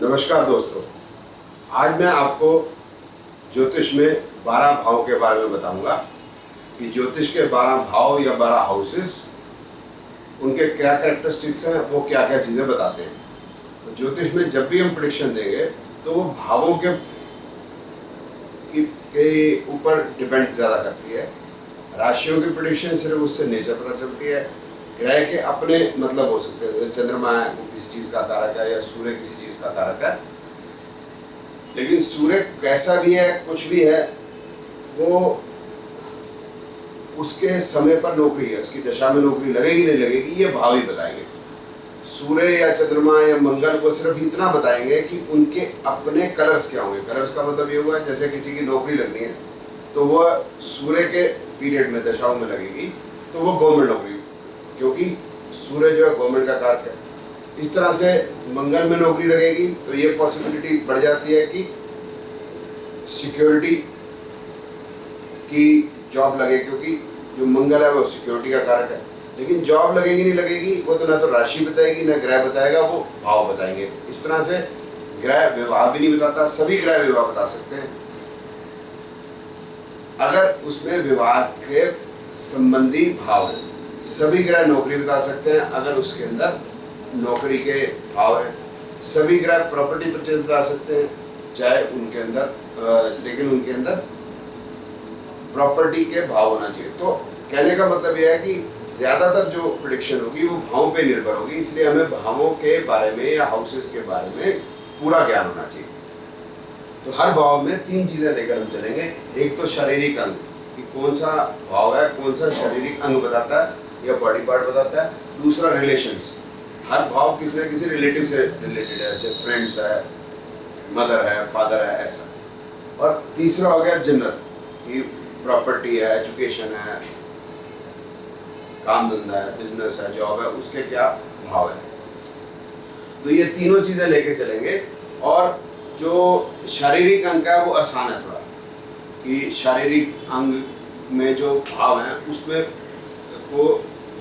नमस्कार दोस्तों, आज मैं आपको ज्योतिष में 12 भाव के बारे में बताऊंगा कि ज्योतिष के 12 भाव या 12 हाउसेस, उनके क्या कैरेक्टरिस्टिक्स हैं, वो क्या क्या चीज़ें बताते हैं। तो ज्योतिष में जब भी हम प्रेडिक्शन देंगे तो वो भावों के ऊपर डिपेंड ज़्यादा करती है। राशियों की प्रेडिक्शन सिर्फ उससे नेचर पता चलती है। ग्रह के अपने मतलब हो सकते हैं, जैसे चंद्रमा है वो किसी चीज़ का कारक है या सूर्य किसी चीज़ का कारक है। लेकिन सूर्य कैसा भी है, कुछ भी है, वो उसके समय पर नौकरी है, उसकी दशा में नौकरी लगेगी नहीं लगेगी, ये भाव ही बताएंगे। सूर्य या चंद्रमा या मंगल को सिर्फ इतना बताएंगे कि उनके अपने कलर्स क्या होंगे। कलर्स का मतलब ये हुआ जैसे किसी की नौकरी लगनी है तो वह सूर्य के पीरियड में दशाओं में लगेगी तो वो गवर्नमेंट नौकरी, क्योंकि सूर्य जो है गवर्नमेंट का कारक है। इस तरह से मंगल में नौकरी लगेगी तो ये पॉसिबिलिटी बढ़ जाती है कि सिक्योरिटी की जॉब लगे, क्योंकि जो मंगल है वो सिक्योरिटी का कारक है। लेकिन जॉब लगेगी नहीं लगेगी वो तो ना तो राशि बताएगी ना ग्रह बताएगा, वो भाव बताएंगे। इस तरह से ग्रह विवाह भी नहीं बताता, सभी ग्रह विवाह बता सकते हैं अगर उसमें विवाह के संबंधी भाव है। सभी ग्रह नौकरी बता सकते हैं अगर उसके अंदर नौकरी के भाव हैं। सभी ग्रह प्रॉपर्टी परचेज बता सकते हैं चाहे उनके अंदर लेकिन उनके अंदर प्रॉपर्टी के भाव होना चाहिए। तो कहने का मतलब यह है कि ज़्यादातर जो प्रेडिक्शन होगी वो भावों पे निर्भर होगी, इसलिए हमें भावों के बारे में या हाउसेस के बारे में पूरा ज्ञान होना चाहिए। तो हर भाव में 3 चीज़ें लेकर हम चलेंगे। एक तो शारीरिक अंग कि कौन सा भाव है, कौन सा शारीरिक अंग बताता है या बॉडी पार्ट बताता है। दूसरा रिलेशंस, हर भाव किसी न किसी रिलेटिव से रिलेटेड है, जैसे फ्रेंड्स है, मदर है, फादर है, ऐसा। और तीसरा हो गया जनरल कि प्रॉपर्टी है, एजुकेशन है, काम धंधा है, बिजनेस है, जॉब है, उसके क्या भाव है। तो ये तीनों चीज़ें लेके चलेंगे। और जो शारीरिक अंग का है वो आसान है थोड़ा, कि शारीरिक अंग में जो भाव हैं उसमें को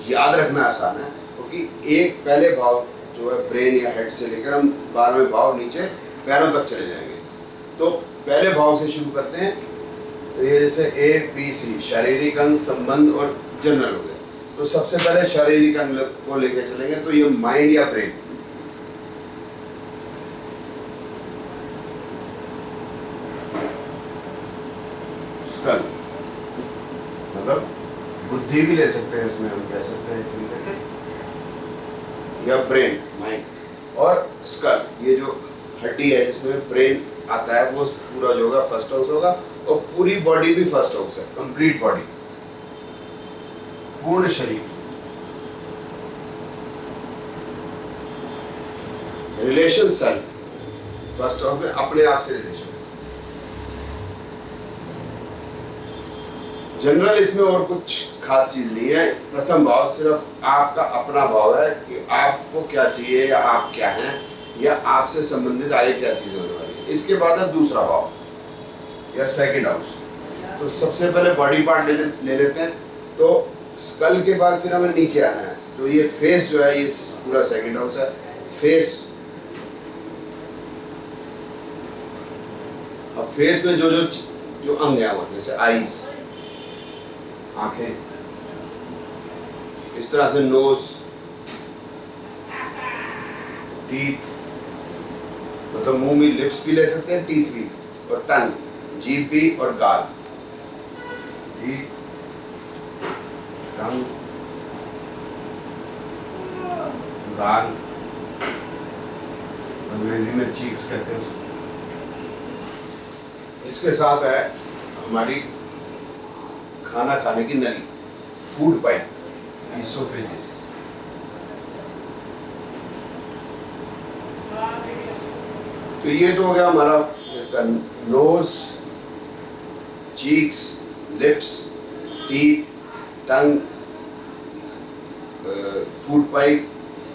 याद रखना आसान है, क्योंकि एक पहले भाव जो है ब्रेन या हेड से लेकर हम 12वें भाव नीचे पैरों तक चले जाएंगे। तो पहले भाव से शुरू करते हैं। तो ये जैसे ABC शारीरिक अंग, संबंध और जनरल हो गए। तो सबसे पहले शारीरिक अंग को लेकर चलेंगे। तो ये माइंड या ब्रेन, स्कल मतलब बुद्धि भी ले सकते हैं, इसमें हम कह सकते हैं तरीके से, या ब्रेन माइंड। और स्कल ये जो हड्डी है जिसमें ब्रेन आता है वो पूरा जो होगा फर्स्ट हाउस होगा। और पूरी बॉडी भी फर्स्ट हाउस है, कंप्लीट बॉडी, पूर्ण शरीर। रिलेशन सेल्फ फर्स्ट हाउस में अपने आप से रिलेशन। जनरल इसमें और कुछ खास चीज नहीं है। प्रथम भाव सिर्फ आपका अपना भाव है कि आपको क्या चाहिए या आप क्या हैं या आपसे संबंधित आगे क्या चीजें होने वाली है। इसके बाद है दूसरा भाव या सेकंड हाउस। तो सबसे पहले बॉडी पार्ट ले लेते हैं। तो स्कल के बाद फिर हमें नीचे आना है। तो ये फेस जो है ये पूरा सेकंड हाउस है। फेस, अब फेस में जो अंग है वो जैसे आईज, आंखें, इस तरह से नोज, टीथ मतलब मुंह में लिप्स भी ले सकते हैं, टीथ भी, और टंग, जीभ भी, और गाल, टीथ, टंग, गाल, अंग्रेजी में चीक्स कहते हैं उसको। इसके साथ है हमारी खाना खाने की नली, फूड पाइप, इसोफेजिस। तो ये तो हो गया हमारा इसका नोज, चीक्स, लिप्स, टीथ, टंग, फूड पाइप,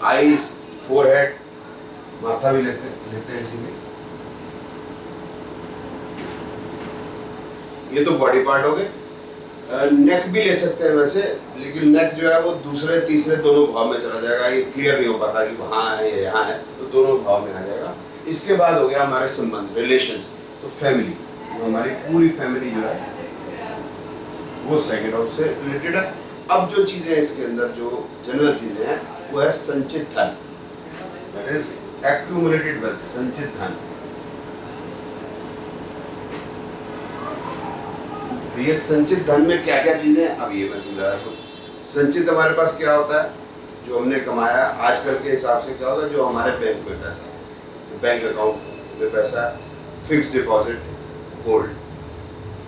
आईज, फोरहेड, माथा भी लेते हैं इसी में। ये तो बॉडी पार्ट हो गए। नेक भी ले सकते हैं वैसे, लेकिन नेक जो है वो दूसरे तीसरे दोनों भाव में चला जाएगा। ये क्लियर नहीं हो पाता कि वहाँ है या यहाँ है, तो दोनों भाव में आ जाएगा। इसके बाद हो गया हमारे संबंध, रिलेशंस। तो फैमिली, तो हमारी पूरी फैमिली जो है वो सेकंड हाउस से रिलेटेड है। अब जो चीजें इसके अंदर जो जनरल चीजें हैं वो है संचित धन, दैट इज एक्यूमुलेटेड वेल्थ, संचित धन। ये संचित धन में क्या क्या चीजें हैं अब ये मैं समझा रहा हूँ। संचित हमारे पास क्या होता है, जो हमने कमाया आजकल के हिसाब से क्या होगा, जो हमारे बैंक में पैसा है, तो बैंक अकाउंट में पैसा है, फिक्स डिपॉजिट, गोल्ड,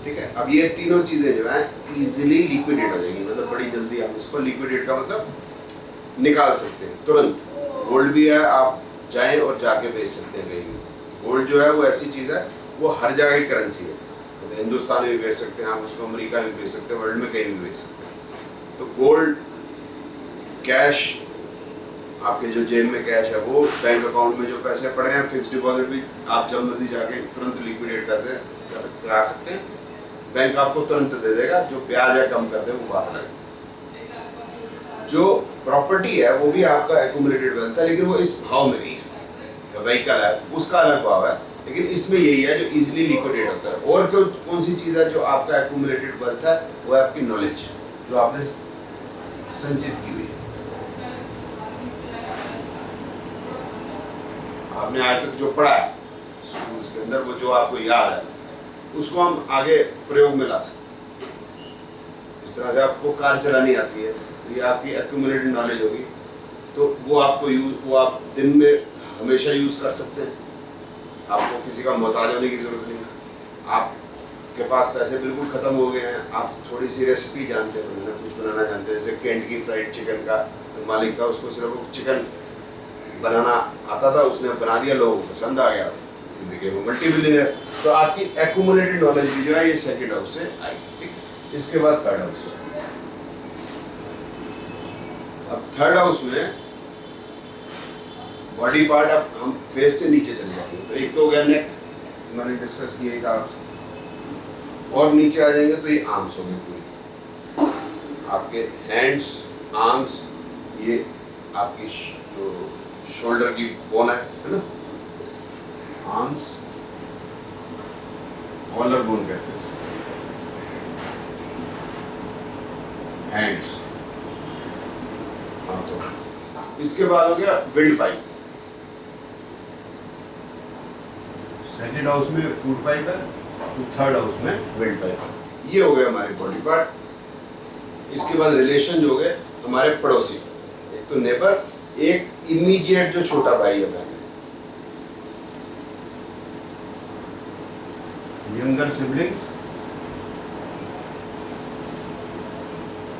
ठीक है। अब ये तीनों चीजें जो है इजीली लिक्विडेट हो जाएंगी, मतलब बड़ी जल्दी हम इसको लिक्विडेट का मतलब निकाल सकते हैं तुरंत। गोल्ड भी है, आप जाएं और जाके बेच सकते हैं कहीं भी। गोल्ड जो है वो ऐसी चीज़ है, वो हर जगह की करेंसी है, तो हिंदुस्तान में भी बेच सकते हैं आप उसको, अमेरिका में भी बेच सकते हैं, वर्ल्ड में कहीं भी बेच सकते हैं। तो गोल्ड, कैश, आपके जो जेब में कैश है वो, बैंक अकाउंट में जो पैसे पड़े हैं, फिक्स डिपॉजिट भी आप जब मर्जी जाके तुरंत लिक्विडेट करा सकते हैं, बैंक आपको तुरंत दे देगा। जो ब्याज है कम कर दे वो बात अलग। जो प्रॉपर्टी है वो भी आपका एक्यूमुलेटेड वेल्थ है, लेकिन वो इस भाव में नहीं है। व्हीकल है उसका अलग भाव है, लेकिन इसमें यही है जो इजीली लिक्विडेट होता है। और कौन सी चीज़ है जो आपका एक्यूमुलेटेड वेल्थ है, वो है आपकी नॉलेज, जो आपने संचित की हुई है। आपने आज तक जो पढ़ा है उसके अंदर, वो जो आपको याद है, उसको हम आगे प्रयोग में ला सकते हैं। इस तरह से आपको कार चलानी आती है, तो ये आपकी एक्यूमुलेटेड नॉलेज होगी, तो वो आप दिन में हमेशा यूज़ कर सकते हैं। आपको किसी का मोहताज होने की ज़रूरत नहीं है। आपके पास पैसे बिल्कुल ख़त्म हो गए हैं, आप थोड़ी सी रेसिपी जानते हैं, कुछ बनाना जानते हैं, जैसे केंटकी फ्राइड चिकन का मालिक था, उसको सिर्फ चिकन बनाना आता था, उसने बना दिया, लोगों को पसंद आ गया, देखिए वो मल्टी बिलियनर। तो आपकी एक्यूमुलेटेड नॉलेज भी जो है ये सेकंड हाउस से आएगी, ठीक। इसके बाद थर्ड हाउस। अब थर्ड हाउस में बॉडी पार्ट, अब हम फेस से नीचे चले जाएंगे, तो एक तो हो गया नेक, मैंने डिस्कस किया था आपसे, और नीचे आ जाएंगे तो ये आर्म्स हो गए पूरी, आपके हैंड्स, आर्म्स, ये आपकी जो शोल्डर की बोन है ना, आर्म्स, कॉलर बोन कहते हैं, हैंड्स। हाँ, तो इसके बाद हो गया विंड पाइप। सेकेंड हाउस में फूड पाइप है, तो थर्ड हाउस में विंड पाइप। ये हो गए हमारे बॉडी पार्ट। इसके बाद रिलेशन जो हो गए हमारे पड़ोसी, एक तो नेबर, एक इमीडिएट जो छोटा भाई है, बहन, यंगर सिबलिंग्स,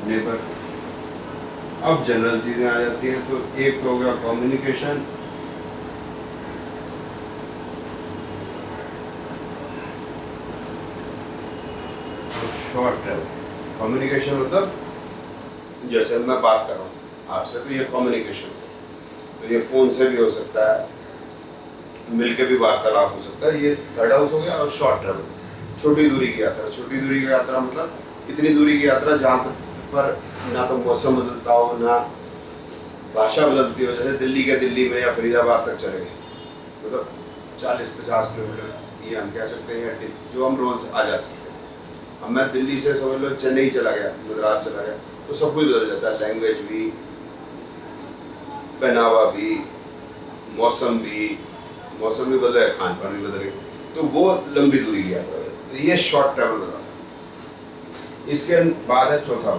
नेबर। अब जनरल चीजें आ जाती हैं, तो एक तो हो गया कम्युनिकेशन, शॉर्ट ट्रैवल। कम्युनिकेशन मतलब जैसे मैं बात कर रहा हूँ आपसे, तो ये कम्युनिकेशन, तो ये फोन से भी हो सकता है, मिलके भी वार्तालाप हो सकता है, ये थर्ड हाउस हो गया। और शॉर्ट ट्रैवल, छोटी दूरी की यात्रा। छोटी दूरी की यात्रा मतलब इतनी दूरी की यात्रा जहाँ पर ना तो मौसम बदलता हो, ना भाषा बदलती हो, जैसे दिल्ली में या फरीदाबाद तक चले गए, मतलब 40-50 किलोमीटर, ये हम कह सकते हैं जो हम रोज आ जा सकते हैं। अब मैं दिल्ली से समझ लो चेन्नई चला गया, मद्रास चला गया, तो सब कुछ बदल जाता है, लैंग्वेज भी, पहनावा भी, मौसम भी बदल गया, खान पान भी बदल गया, तो वो लंबी दूरी की यात्रा है, तो ये शॉर्ट ट्रैवल बताता है। इसके बाद है चौथा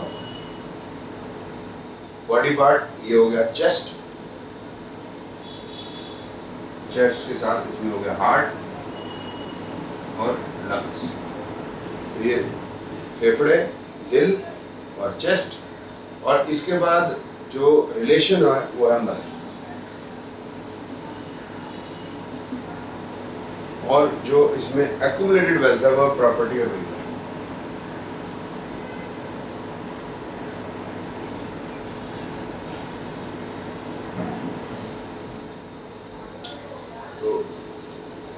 बॉडी पार्ट, ये हो गया चेस्ट। चेस्ट के साथ इसमें हो गया हार्ट और लंग्स। ये फेफड़े, दिल और चेस्ट। और इसके बाद जो रिलेशन है वो है मन, और जो इसमें एक्यूमुलेटेड वेल्थ है वह प्रॉपर्टी और वेल्थ। तो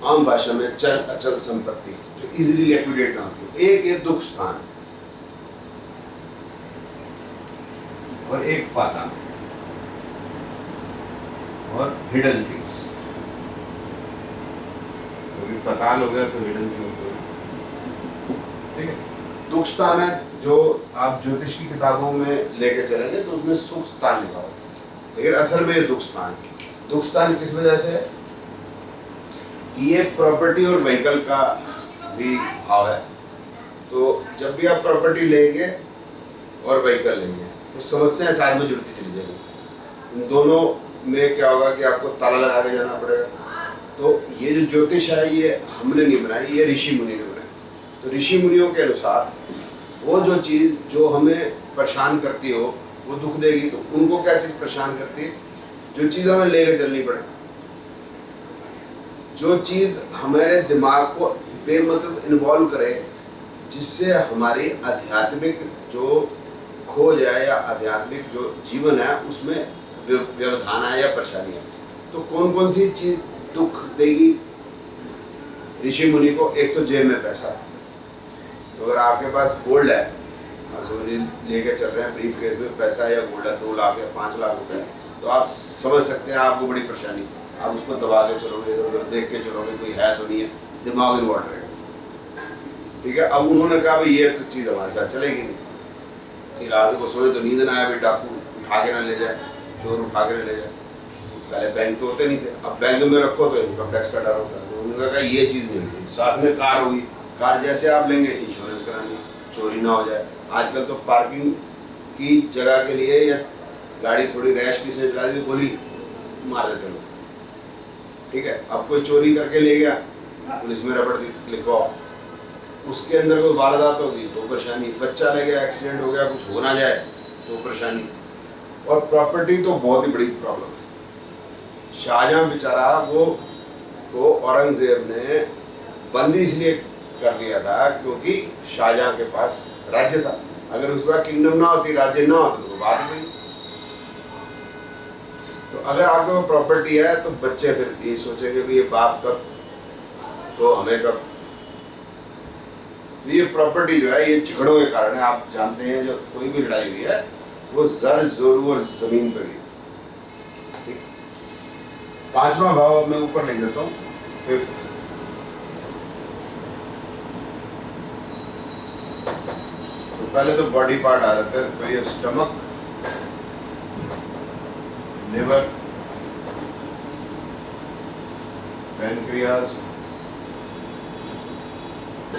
आम भाषा में चल अचल संपत्ति जो इजीली लिक्विडेट ना होती, एक ये दुख स्थान और एक पाता और हिडन थिंग्स। फताल हो गया तो हिडन क्यों हो गया। ठीक है, दुख स्थान है जो आप ज्योतिष की किताबों में लेके चलेंगे तो उसमें सुख स्थान लिखा होगा, लेकिन असल में ये दुख स्थान है। दुख स्थान किस वजह से है? ये प्रॉपर्टी और व्हीकल का भी भाव है। तो जब भी आप प्रॉपर्टी लेंगे और व्हीकल लेंगे तो समस्याएं साथ में जुड़ती चली जाएगी। इन दोनों में क्या होगा कि आपको ताला लगा के जाना पड़ेगा। तो ये जो ज्योतिष है ये हमने नहीं बनाई, ये ऋषि मुनि ने बनाई। तो ऋषि मुनियों के अनुसार वो जो चीज़ जो हमें परेशान करती हो वो दुख देगी, तो उनको क्या चीज़ परेशान करती है? जो चीज़ हमें लेकर चलनी पड़े, जो चीज़ हमारे दिमाग को बेमतलब इन्वॉल्व करे, जिससे हमारी आध्यात्मिक जो खोज है या आध्यात्मिक जो जीवन है उसमें व्यवधान है या परेशानी है। तो कौन कौन सी चीज़ दुख देगी ऋषि मुनि को? एक तो जेब में पैसा। तो अगर आपके पास गोल्ड है, लेके चल रहे हैं ब्रीफ केस में पैसा या गोल्ड है 2 लाख या 5 लाख रुपए, तो आप समझ सकते हैं आपको बड़ी परेशानी। आप उसको दबा के चलोगे, देख के चलोगे कोई है तो नहीं है, दिमाग इन्वॉल्व रहेगा। ठीक है, अब उन्होंने कहा भाई ये तो चीज़ हमारे साथ चलेगी नहीं कि रात को सोए तो नींद ना आए, भाई डाकू उठा के ना ले जाए, चोर उठा के ना ले जाए। पहले बैंक तो होते नहीं थे, अब बैंक में रखो तो इनकम टैक्स का डर होता है। तो उन्होंने कहा ये चीज़ नहीं होगी। साथ में कार होगी, कार जैसे आप लेंगे इंश्योरेंस करानी, चोरी ना हो जाए। आजकल तो पार्किंग की जगह के लिए या गाड़ी थोड़ी रैश किसी ने चला दी तो गोली मार देते लोग। ठीक है, अब कोई चोरी करके ले गया, पुलिस में रबड़ लिखवाओ, उसके अंदर कोई वारदात होगी तो परेशानी, बच्चा ले गया, एक्सीडेंट हो गया, कुछ हो ना जाए तो परेशानी। और प्रॉपर्टी तो बहुत ही बड़ी प्रॉब्लम है। शाहजहां बेचारा वो को औरंगजेब ने बंदी इसलिए कर लिया था क्योंकि शाहजहां के पास राज्य था। अगर उस बार किंगडम ना होती, राज्य ना होता तो बात ही नहीं। तो अगर आपके पास प्रॉपर्टी है तो बच्चे फिर ये सोचेंगे कि ये बाप कब तो हमें कब। ये प्रॉपर्टी जो है ये झगड़ों के कारण है। आप जानते हैं जो कोई भी लड़ाई हुई है वो जर जोरू और जमीन पर हुई। ठीक, 5वां भाव मैं ऊपर लिख देता हूँ, 5th। तो पहले तो बॉडी पार्ट आ जाते हैं, तो ये stomach, liver, pancreas,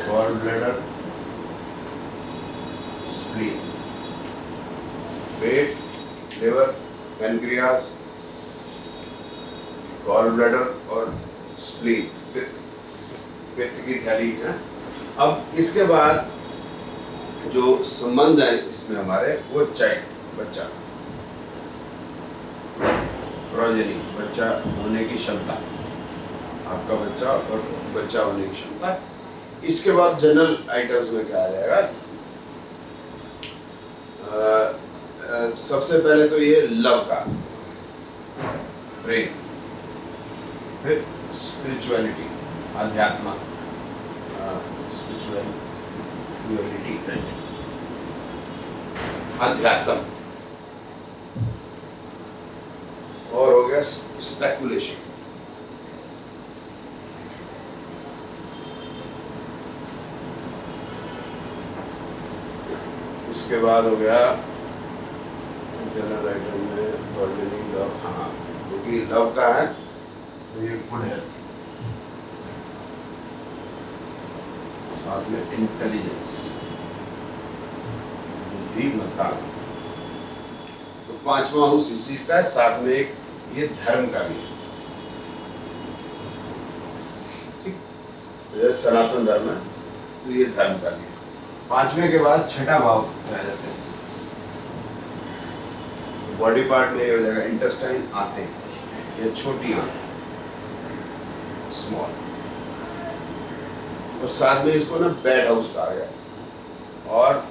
gallbladder, spleen. पेट, लिवर, पैनक्रियास, गॉल ब्लैडर और स्प्लीन, पित्त की थैली है। अब इसके बाद जो संबंध है इसमें हमारे वो चाइल्ड, बच्चा, प्रोजेनी, बच्चा होने की क्षमता, आपका बच्चा और बच्चा होने की क्षमता। इसके बाद जनरल आइटम्स में क्या आ जाएगा? सबसे पहले तो ये लव का, प्रेम, फिर स्पिरिचुअलिटी, अध्यात्म, स्पिरिचुअलिटी, अध्यात्म, और हो गया स्पेकुलेशन। उसके बाद हो गया जनरल आइटम में ऑर्डिनरी लव। हाँ, क्योंकि लव का है तो ये गुड है, साथ में इंटेलिजेंस, बुद्धिमत्ता। तो 5वां हाउस इस चीज का है, साथ में एक ये धर्म का भी है। ठीक, सनातन धर्म है तो ये धर्म का भी है। 5वें के बाद 6ठा भाव आ जाते हैं। बॉडी पार्ट में ये हो जाएगा इंटेस्टाइन, आंतें, ये छोटी आंत, स्मॉल, और साथ में इसको ना बेड हाउस कहा गया। और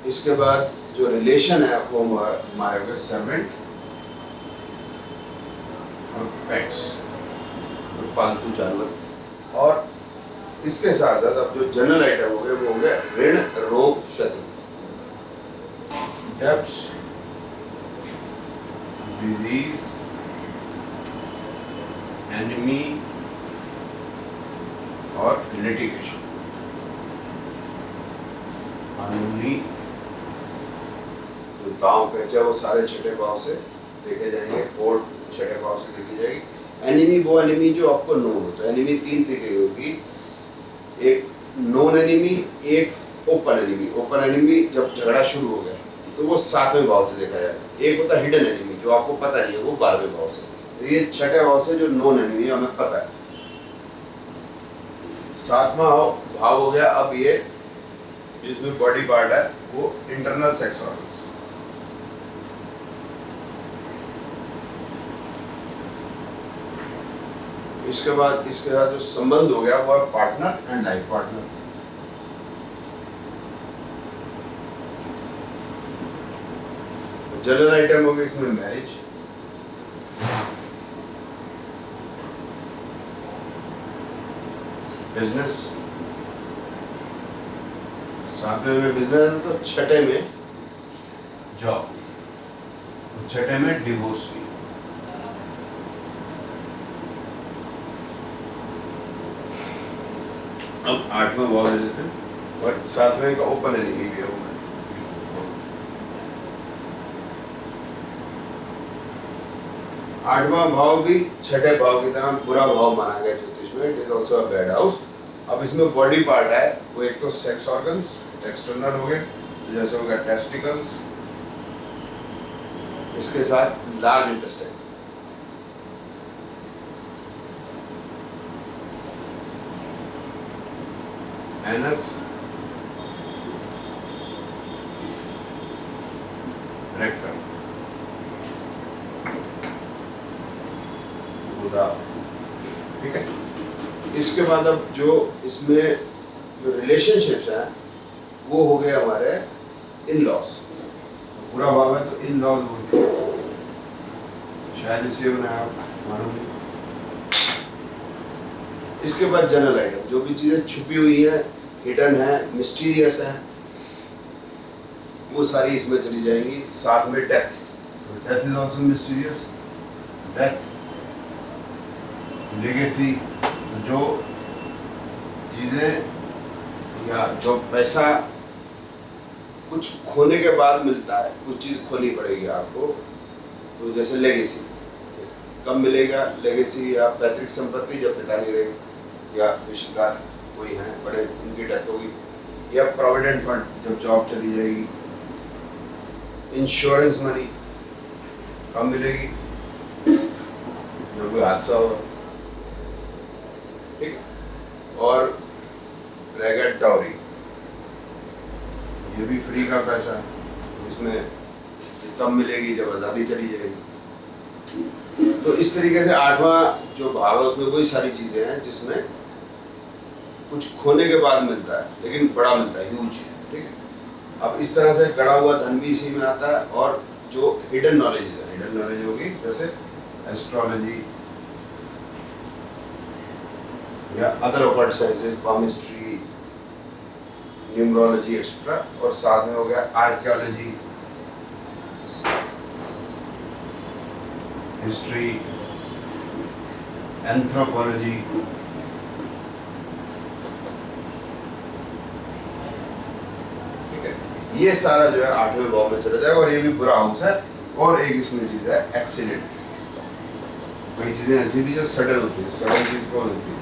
इसके बाद जो रिलेशन है वो हमारे हो सर्वेंट और पेट्स, और पालतू जानवर। और इसके साथ साथ अब जो जनरल आइटम हो गए वो हो गए ऋण, रोग, शत्रु, डेब्ट्स, डिजीज, एनिमी, लिटिगेशन, कानूनी जो दांव पेच है वो सारे छठे भाव से देखे जाएंगे, कोर्ट छठे भाव से देखी जाएगी। एनिमी वो एनिमी जो आपको नोन होता है। एनिमी तीन तरीके की होगी, एक नॉन एनिमी, एक ओपन एनिमी। ओपन एनिमी जब झगड़ा शुरू हो गया तो वो 7वें भाव से देखा जाएगा। एक होता है हिडन एनिमी जो आपको पता नहीं है, वो 12वें भाव से। तो ये छठे भाव से जो नॉन एनिमी है हमें पता है। 7वां भाव हो गया। अब ये इसमें बॉडी पार्ट है वो इंटरनल सेक्स ऑर्गन्स। इसके बाद इसके साथ जो संबंध हो गया वो है partner and life partner. General item हो गया इसमें मैरिज, बिजनेस, 7वें में बिजनेस, तो छठे में जॉब, छठे में डिवोर्स भी। अब 8वां भाव ले लेते हैं और 7वें का ओपन एनिमी भी है वो। 8वां भाव भी छठे भाव की तरह बुरा भाव माना गया ज्योतिष में। It is also a bad house. अब इसमें बॉडी पार्ट है वो एक तो सेक्स ऑर्गन्स एक्सटर्नल हो गए, जैसे हो गया टेस्टिकल्स, इसके साथ लार्ज इंटेस्टाइन, एनस, रेक्टम, गुदा। ठीक है। इसके बाद अब जो इसमें जो रिलेशनशिप्स हैं वो हो गए हमारे इन लॉस। बुरा भाव है तो इन लॉज बोलते हैं, शायद इसलिए बनाया मालूम नहीं। इसके बाद जनरल आइटम, जो भी चीजें छुपी हुई हैं, हिडन है, मिस्टीरियस है, वो सारी इसमें चली जाएंगी। साथ में death, death is also mysterious. Death, legacy, जो चीजें या जो पैसा कुछ खोने के बाद मिलता है, कुछ चीज खोनी पड़ेगी आपको, तो जैसे लेगेसी कब मिलेगा? लेगेसी या पैतृक संपत्ति जब पिता नहीं रहेगी, या रिश्तेदार कोई हैं बड़े उनकी डेथ होगी, या प्रोविडेंट फंड जब जॉब चली जाएगी। इंश्योरेंस मनी कब मिलेगी? जब कोई हादसा होगा। ठीक। और रहेगा डाउरी, ये भी फ्री का पैसा है, इसमें तब मिलेगी जब आज़ादी चली जाएगी। तो इस तरीके से 8वां जो भाव है उसमें वही सारी चीज़ें हैं जिसमें कुछ खोने के बाद मिलता है, लेकिन बड़ा मिलता है, ह्यूज। ठीक है। अब इस तरह से गड़ा हुआ धन भी इसी में आता है। और जो हिडन नॉलेज है, हिडन नॉलेज होगी जैसे एस्ट्रोलॉजी या other occult sciences, palmistry, numerology etcetera. और साथ में हो गया आर्कियोलॉजी, हिस्ट्री, एंथ्रोपोलॉजी, ठीक है। ये सारा जो है 8वें भाव में चला जाएगा। और ये भी बुरा हाउस है। और एक इसमें चीज है एक्सीडेंट। कई चीजें ऐसी भी जो सडन होती है। सडन चीज कौन होती है?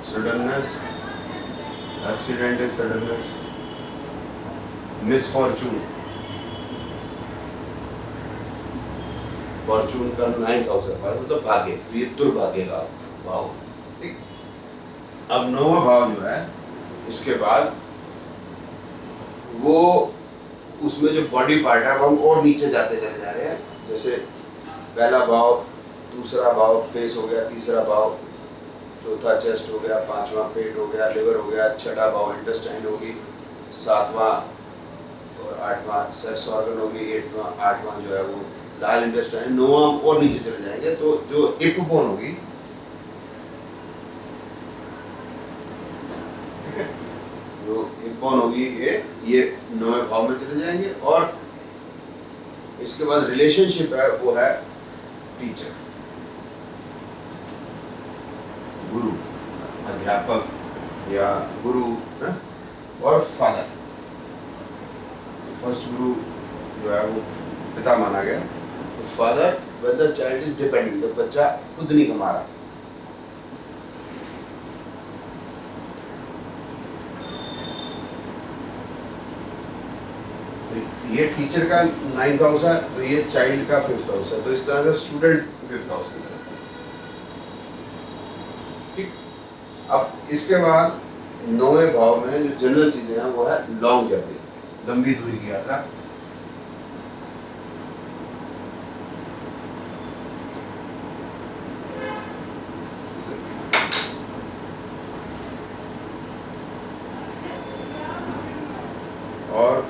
Suddenness, accident is suddenness. Misfortune, Fortune का 9th हाउस है, मतलब भाग्य, ये दुर्भाग्य का भाव। ठीक। अब 9वां भाव जो है इसके बाद वो उसमें जो बॉडी पार्ट है वो हम और नीचे जाते चले जा रहे हैं। जैसे पहला भाव, दूसरा भाव फेस हो गया, तीसरा भाव, चौथा चेस्ट हो गया, 5वां पेट हो गया, लिवर हो गया, छठा भाव इंटेस्टाइन होगी, 7वां और 8वां सेक्स ऑर्गन होगी, 8वां जो है वो लाल इंटेस्टाइन, 9वां और नीचे चले जाएंगे। तो जो हिप बोन होगी, ठीक है, जो हिप बोन होगी ये 9वें भाव में चले जाएंगे। और इसके बाद रिलेशनशिप है वो है टीचर। गुरु, अध्यापक या गुरु है? और फादर, फर्स्ट गुरु जो है वो पिता माना गया। Father when the child is dependent, जब बच्चा खुद नहीं कमा रहा। ये टीचर का 9th हाउस है, तो ये चाइल्ड का 5th हाउस है, तो इस तरह से स्टूडेंट 5th हाउस की तरह। ठीक, अब इसके बाद 9वें भाव में जो जनरल चीजें हैं वो है लॉन्ग जर्नी, लंबी दूरी की यात्रा। और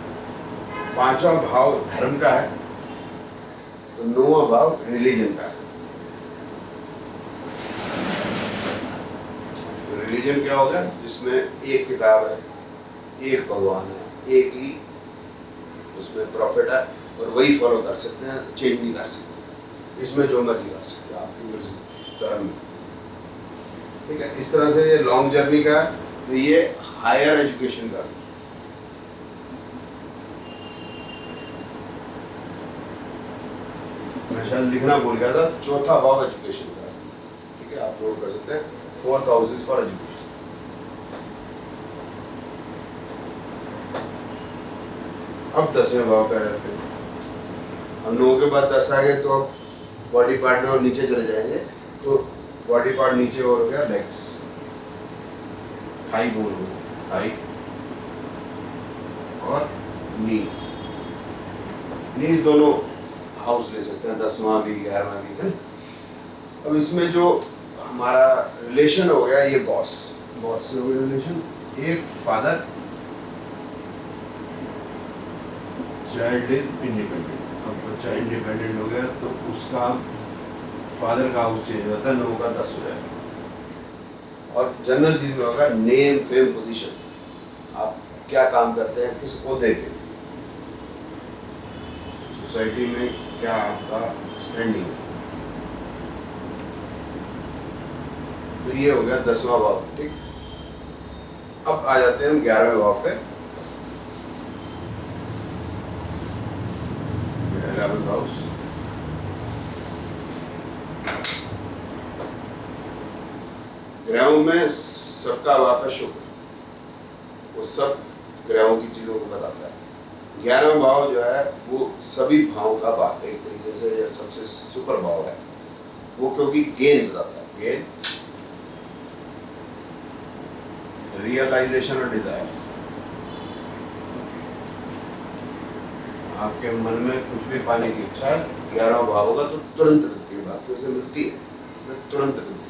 5वां भाव धर्म का है, तो 9वां भाव रिलीजन का है। रिलीजन क्या होगा? जिसमें एक किताब है, एक भगवान है, एक ही उसमें प्रॉफिट है और वही फॉलो कर सकते हैं, चेंज नहीं कर सकते, इसमें जो मर्जी कर सकते हैं आपकी मर्जी धर्म। ठीक है, इस तरह से ये लॉन्ग जर्नी का है, तो ये हायर एजुकेशन का। मैं शायद लिखना भूल गया था, 4था भाव एजुकेशन का। ठीक है, आप नोट कर सकते हैं, 4th house is for education. अब 10वें भाव पे आ जाते हैं। अब 9 के बाद 10 आ गए, तो अब बॉडी पार्ट में और नीचे चले जाएंगे, तो बॉडी पार्ट नीचे और हो गया लेग्स, थाई बोन, थाई और नीज। नीज दोनों हाउस ले सकते हैं, 10वां भी 11वां भी है। अब इसमें जो हमारा रिलेशन हो गया, ये बॉस से हो गया रिलेशन। एक फादर, चाइल्ड इज इंडिपेंडेंट। अब बच्चा इंडिपेंडेंट हो गया तो उसका फादर का हाउस चेंज होता है, 9 का 10 हो जाएगा। और जनरल चीज में होगा नेम, फेम, पोजीशन, आप क्या काम करते हैं, किस ओहदे पे सोसाइटी में, क्या आपका स्टैंडिंग है। तो ये हो गया 10वां भाव। ठीक, अब आ जाते हैं हम 11वें भाव पे। 11th हाउस, ग्रहों में सबका भाव है शुक्र, वो सब ग्रहों की चीजों को बताता है। 11वां भाव जो है वो सभी भावों का भाव एक तरीके से, या सबसे सुपर भाव है वो, क्योंकि गेन बताता है, गेन, रियलाइजेशन और डिजायर्स। आपके मन में कुछ भी पाने की इच्छा है, 11वां भाव होगा तो तुरंत मिलती है, बाकी उसे मिलती है, तुरंत मिलती है।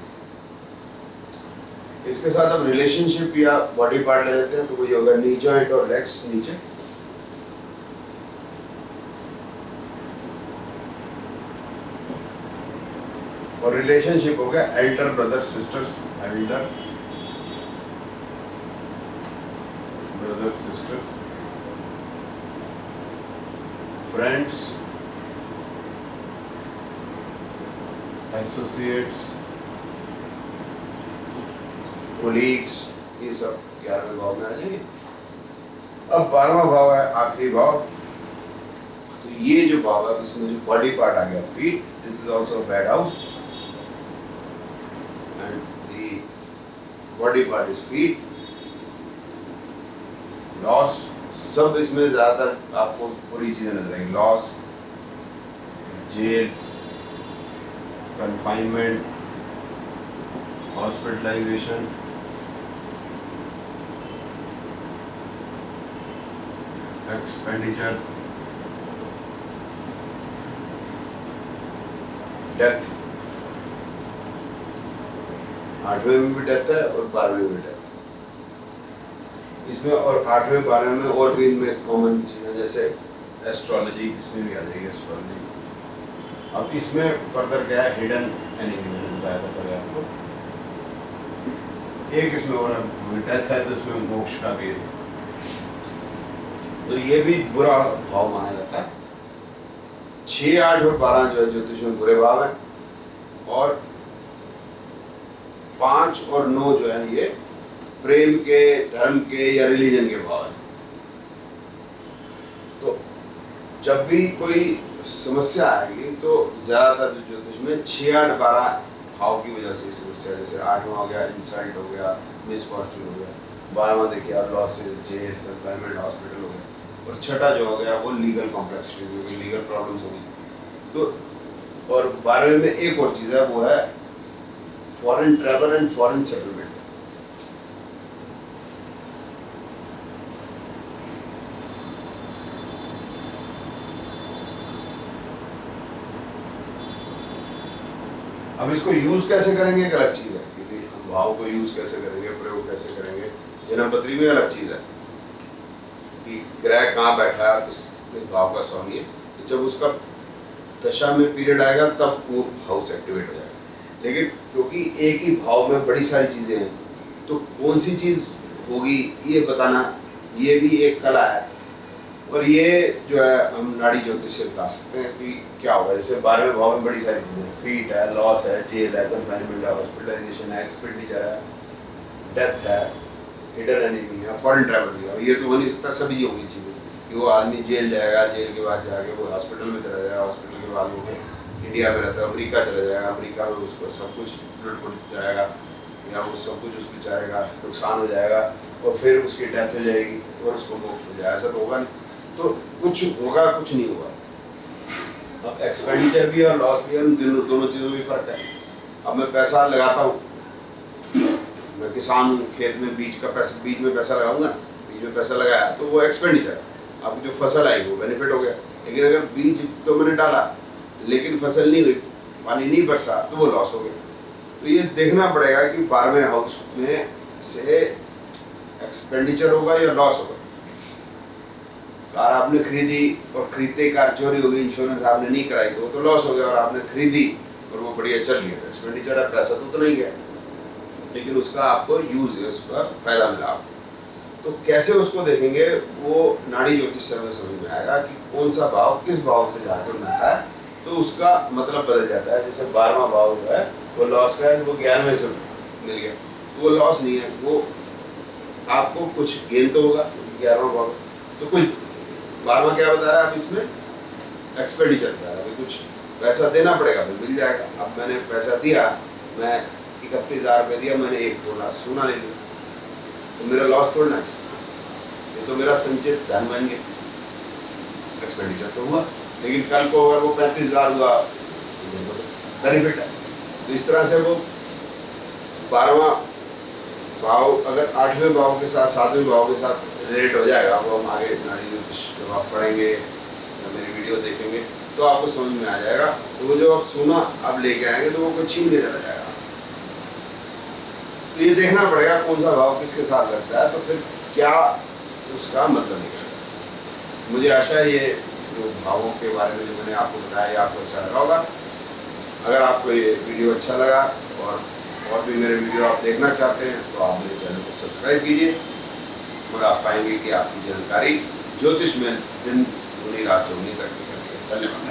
इसके साथ अब रिलेशनशिप या बॉडी पार्ट ले लेते हैं, तो वही होगा नी जॉइंट और लेग्स नीचे। और रिलेशनशिप हो गया Elder brother sisters, Elder brother sisters, friends, associates, colleagues, ये सब 11वें भाव में आ जाएंगे। अब 12वां भाव है आखिरी भाव। तो ये जो भाव है, इसमें जो बॉडी पार्ट आ गया, feet, this is also bad house and the body part is feet. Loss, सब इसमें ज्यादातर आपको पूरी चीजें नजर आएंगी, loss, jail, confinement, hospitalisation, expenditure, death. 8वें में भी डेथ है और 12वें में भी डेथ इसमें। और 8वें 12वें में और भी इनमें कॉमन चीजें, जैसे एस्ट्रोलॉजी, इसमें भी आ जाएगी एस्ट्रोलॉजी। अब इसमें फर्दर क्या है, हिडन एनिमी मैंने बताया था पहले आपको। एक इसमें और डेथ है, तो इसमें मोक्ष का भी, तो ये भी बुरा भाव माना जाता है। 6, 8 और 12 जो है ज्योतिष में बुरे भाव है। और 5 और 9 जो है ये प्रेम के, धर्म के या रिलीजन के भाव है। तो जब भी कोई समस्या आएगी तो ज़्यादातर ज्योतिष में 6, 8, 12 भाव की वजह से समस्या, जैसे 8वां हो गया इंसल्ट हो गया, मिसफॉर्चून हो गया, 12वां देखिए आप लॉसेस, जेल, कन्फाइनमेंट, हॉस्पिटल हो गया, और छठा जो हो गया वो लीगल कॉम्प्लेक्सिटी, लीगल प्रॉब्लम्स हो गई। तो और 12वें में एक और चीज़ है, वो है foreign travel and foreign settlement. अब इसको यूज कैसे करेंगे एक अलग चीज है, क्योंकि हम भाव को यूज कैसे करेंगे, प्रयोग कैसे करेंगे, जन्मपत्री में अलग चीज है कि ग्रह कहाँ बैठा है, किस भाव का स्वामी है। तो जब उसका दशा में पीरियड आएगा तब वो हाउस एक्टिवेट हो जाएगा। लेकिन क्योंकि एक ही भाव में बड़ी सारी चीजें हैं, तो कौन सी चीज होगी ये बताना, ये भी एक कला है। और ये जो है हम नाड़ी ज्योतिष से बता सकते हैं कि क्या होगा। जैसे 12वें भाव में बड़ी सारी चीज़ें हैं, फीट है, लॉस है, जेल है, कन्फाइनमेंट है, हॉस्पिटलाइजेशन है, एक्सपेंडिचर है, डेथ है, हिडन एनिमी है, फॉरेन ट्रैवल भी है। और ये तो हो नहीं सकता, सभी होगी चीज़ें कि वो आदमी जेल जाएगा, जेल के बाद जाके वो हॉस्पिटल में चला जाएगा, हॉस्पिटल के बाद वो इंडिया में रहता है, अमेरिका चला जाएगा, अमेरिका में उसको सब कुछ लुट जाएगा या वो सब कुछ उसको चाहेगा, नुकसान हो जाएगा और फिर उसकी डेथ हो जाएगी और उसको मोक्ष हो जाएगा। ऐसा तो होगा नहीं। तो कुछ होगा, कुछ नहीं होगा। अब एक्सपेंडिचर भी और लॉस भी है, दोनों चीज़ों में फर्क है। अब मैं पैसा लगाता हूँ, मैं किसान हूँ, खेत में बीज में पैसा लगाऊंगा, बीज में पैसा लगाया तो वो एक्सपेंडिचर है। अब जो फसल आई वो बेनिफिट हो गया। लेकिन अगर बीज तो मैंने डाला लेकिन फसल नहीं हुई, पानी नहीं बरसा, तो वो लॉस हो गया। तो ये देखना पड़ेगा कि 12वें हाउस में से एक्सपेंडिचर होगा या लॉस होगा। कार आपने खरीदी और खरीदते कार चोरी हो गई, इंश्योरेंस आपने नहीं कराई तो वो तो लॉस हो गया। और आपने खरीदी और वो बढ़िया चल गया, एक्सपेंडिचर है, पैसा तो नहीं गया लेकिन उसका आपको यूज है, उसका फायदा मिला आपको। तो कैसे उसको देखेंगे वो नाड़ी ज्योतिष से हमें समझ में आएगा कि कौन सा भाव किस भाव से जाकर मिलता है, तो उसका मतलब बदल जाता है। जैसे 12वां भाव जो है वो लॉस का है, वो 11वें से मिल गया तो वो लॉस नहीं है, वो आपको कुछ गेन तो होगा 11वां भाव। तो कुछ 12वां क्या बता रहा है, अब इसमें एक्सपेंडिचर बता रहा है, कुछ पैसा देना पड़ेगा फिर मिल जाएगा। अब मैंने पैसा दिया, मैं 31,000 रुपये दिया, मैंने 1 तोला सोना ले लिया तो मेरा लॉस थोड़ा ना, ये तो मेरा संचित धन बन गया, एक्सपेंडिचर तो हुआ। लेकिन कल को अगर वो 35,000 हुआ बेनिफिट है। तो इस तरह से वो 12वां भाव अगर 8वें भाव के साथ 7वें भाव के साथ रिलेट हो जाएगा, वो हम आगे नाड़ी ज्योतिष जब आप पढ़ेंगे या मेरी वीडियो देखेंगे तो आपको समझ में आ जाएगा। तो वो जो आप सोना आप लेके आएंगे तो वो कोई छीन के चला जाएगा आपसे। तो ये देखना पड़ेगा कौन सा भाव किसके साथ लगता है, तो फिर क्या उसका मतलब निकलेगा। मुझे आशा है ये जो भावों के बारे में जो मैंने आपको बताया ये आपको अच्छा लगा होगा। अगर आपको ये वीडियो अच्छा लगा और भी मेरे वीडियो आप देखना चाहते हैं तो आप मेरे चैनल को सब्सक्राइब कीजिए और आप पाएंगे कि आपकी जानकारी ज्योतिष में दिन दूनी रात चौगुनी तक निकलती है। धन्यवाद।